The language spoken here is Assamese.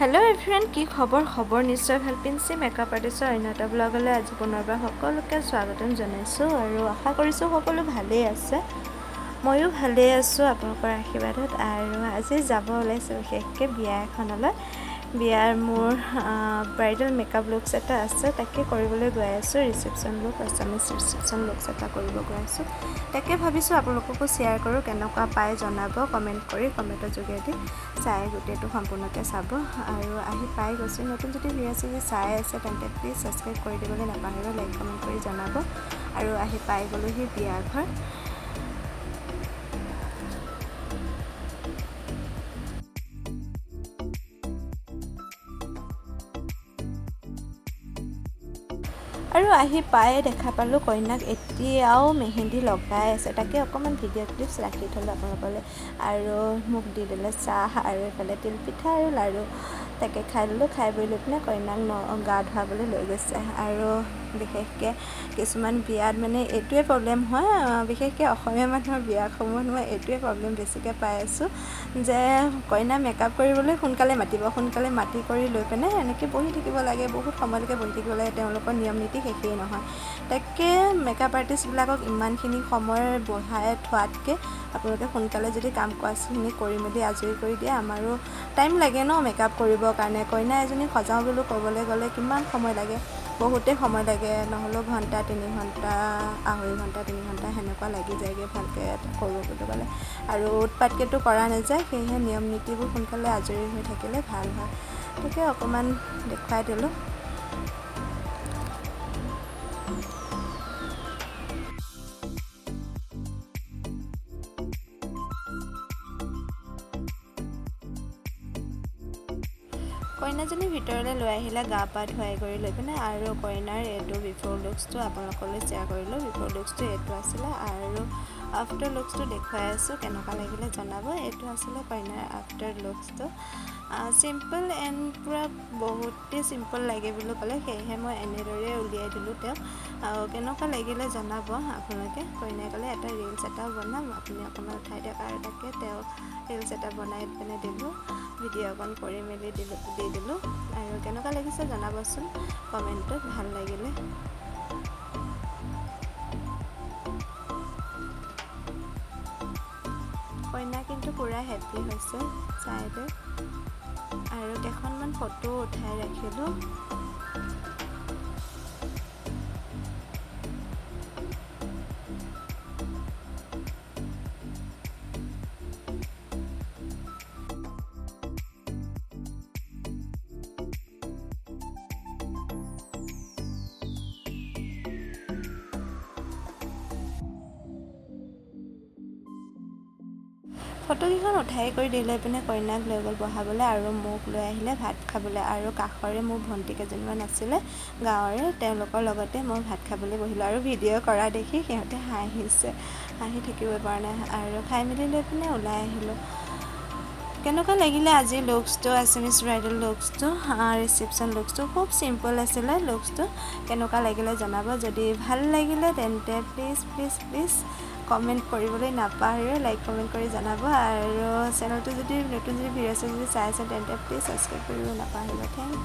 हेलो एवरीवन की खबर निश्चय ভাল পিনছি মেকআপ আৰ্টিষ্টৰ অন্য এটা ব্লগলৈ আজি পুনৰবাৰ সকলোকে স্বাগতম জনাইছোঁ আৰু আশা কৰিছোঁ সকলো ভালেই আছে ময়ো ভালেই আছোঁ আপোনালোকৰ আশীৰ্বাদত আৰু আজি যাব ওলাইছোঁ বিশেষকৈ বিয়া এখনলৈ বিয়াৰ মোৰ ব্ৰাইডাল মেকআপ লুকছ এটা আছে তাকে কৰিবলৈ গৈ আছোঁ ৰিসেপশ্যন লুক আছামিজ ৰিসেপশ্যন লুকছ এটা কৰিব গৈ আছোঁ তাকে ভাবিছোঁ আপোনালোককো শ্বেয়াৰ কৰোঁ কেনেকুৱা পায় জনাব কমেণ্ট কৰি কমেণ্টৰ যোগেদি চাই গোটেইটো সম্পূৰ্ণকৈ চাব আৰু আহি পাই গৈছোঁ নতুন যদি ভিডিঅ' যদি চাই আছে তেন্তে প্লিজ ছাবস্ক্ৰাইব কৰি দিবলৈ নাপাহৰিব লাইক কমেণ্ট কৰি জনাব আৰু আহি পাই গ'লোহি বিয়া ঘৰ আৰু আহি পাই দেখা পালোঁ কইনাক এতিয়াও মেহেন্দি লগাই আছে তাকে অকণমান ভিডিঅ' ক্লিপছ ৰাখি থ'লোঁ আপোনালোকলৈ আৰু মোক দি দিলে চাহ আৰু এইফালে তিল পিঠা আৰু লাড়ু তাকে খাই ল'লোঁ খাই বৈ লৈ পিনে কইনাক গা ধুৱাবলৈ লৈ গৈছে আৰু বিশেষকৈ কিছুমান বিয়াত মানে এইটোৱে প্ৰব্লেম হয় বিশেষকৈ অসমীয়া মানুহৰ বিয়াসমূহত মই এইটোৱে প্ৰব্লেম বেছিকৈ পাই আছোঁ যে কইনা মেকআপ কৰিবলৈ সোনকালে মাতি কৰি লৈ পিনে এনেকৈ বহি থাকিব লাগে বহুত সময়লৈকে বহি থাকিব লাগে তেওঁলোকৰ নিয়ম নীতি শেষেই নহয় তাকে মেকআপ আৰ্টিষ্টবিলাকক ইমানখিনি সময় বঢ়াই থোৱাতকৈ আপোনালোকে সোনকালে যদি কাম কৰাখিনি কৰি মেলি আজৰি কৰি দিয়ে আমাৰো টাইম লাগে ন মেকআপ কৰিবৰ কাৰণে কইনা এজনী সজাওঁ বুলি ক'বলৈ গ'লে কিমান সময় লাগে বহুতেই সময় লাগে নহ'লেও ঘণ্টা 3 ঘণ্টা আঢ়ৈ ঘণ্টা 3 ঘণ্টা সেনেকুৱা লাগি যায়গৈ ভালকৈ কৰোঁ বুলি ক'লে আৰু উৎপাতকেতো কৰা নাযায় সেয়েহে নিয়ম নীতিবোৰ সোনকালে আজৰি হৈ থাকিলে ভাল হয় তাকে অকণমান দেখুৱাই দিলোঁ কইনাজনী ভিতৰলৈ লৈ আহিলে গা পা ধুৱাই কৰি লৈ পিনে আৰু কইনাৰ এইটো বিফ'ৰ লুকছটো আপোনালোকলৈ শ্বেয়াৰ কৰিলোঁ বিফ'ৰ লুকছটো এইটো আছিলে আৰু আফটাৰ লুকছটো দেখুৱাই আছোঁ কেনেকুৱা লাগিলে জনাব এইটো আছিলে কইনাৰ আফটাৰ লুকছটো চিম্পল এণ্ড পূৰা বহুতেই চিম্পল লাগে বুলি ক'লে সেয়েহে মই এনেদৰে উলিয়াই দিলোঁ তেওঁক আৰু কেনেকুৱা লাগিলে জনাব আপোনালোকে কইনাই ক'লে এটা ৰিলছ এটা বনাম আপুনি অকণমান উঠাই দিয়ক আৰু তাকে তেওঁ ৰিলছ এটা বনাই পিনে দিলোঁ ভিডিঅ' অকণ কৰি মেলি দি দিলোঁ আৰু কেনেকুৱা লাগিছে জনাবচোন কমেণ্টত ভাল লাগিলে কইনা কিন্তু পূৰা হেপ্পী হৈছে চাইডে আৰু কেইখনমান ফটো উঠাই ৰাখিলোঁ ফটোকেইখন উঠাই কৰি দি লৈ পিনে কইনাক লৈ গ'ল বহাবলৈ আৰু মোক লৈ আহিলে ভাত খাবলৈ আৰু কাষৰে মোৰ ভণ্টি কেইজনীমান আছিলে গাঁৱৰে তেওঁলোকৰ লগতে মই ভাত খাবলৈ বহিলোঁ আৰু ভিডিঅ' কৰা দেখি সিহঁতে হাঁহি থাকিব পৰা নাই আৰু খাই মেলি লৈ পিনে ওলাই আহিলোঁ কেনেকুৱা লাগিলে আজি লুকছটো আছামিজ ব্ৰাইডেল লুকছটো ৰিচেপশ্যন লুকছটো খুব চিম্পল আছিলে লুকছটো কেনেকুৱা লাগিলে জনাব যদি ভাল লাগিলে তেন্তে প্লিজ কমেণ্ট কৰিবলৈ নাপাহৰিব লাইক কমেণ্ট কৰি জনাব আৰু চেনেলটো যদি নতুন যদি ভিডিঅ' যদি চাই আছে তেন্তে প্লিজ ছাবস্ক্ৰাইব কৰিব নাপাহৰিব থেংক ইউ